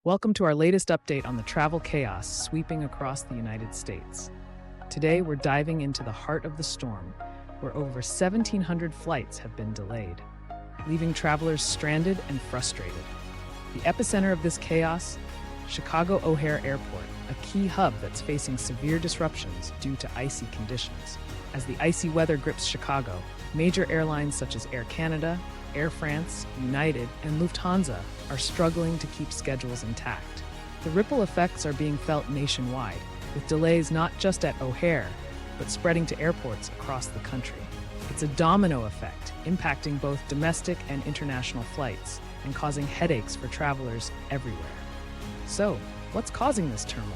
Welcome to our latest update on the travel chaos sweeping across the United States. Today, we're diving into the heart of the storm, where over 1,700 flights have been delayed, leaving travelers stranded and frustrated. The epicenter of this chaos? Chicago O'Hare Airport, a key hub that's facing severe disruptions due to icy conditions. As the icy weather grips Chicago, major airlines such as Air Canada, Air France, United, and Lufthansa are struggling to keep schedules intact. The ripple effects are being felt nationwide, with delays not just at O'Hare, but spreading to airports across the country. It's a domino effect, impacting both domestic and international flights and causing headaches for travelers everywhere. So, what's causing this turmoil?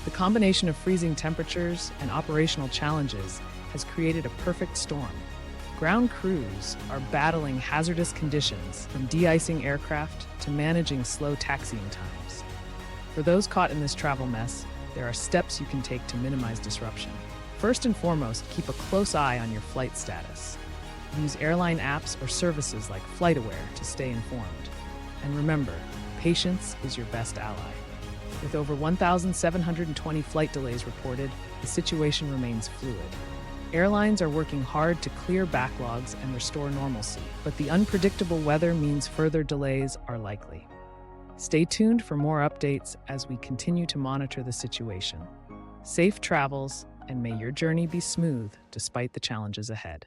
The combination of freezing temperatures and operational challenges has created a perfect storm. Ground crews are battling hazardous conditions, from de-icing aircraft to managing slow taxiing times. For those caught in this travel mess, there are steps you can take to minimize disruption. First and foremost, keep a close eye on your flight status. Use airline apps or services like FlightAware to stay informed. And remember, patience is your best ally. With over 1,720 flight delays reported, the situation remains fluid. Airlines are working hard to clear backlogs and restore normalcy, but the unpredictable weather means further delays are likely. Stay tuned for more updates as we continue to monitor the situation. Safe travels, and may your journey be smooth despite the challenges ahead.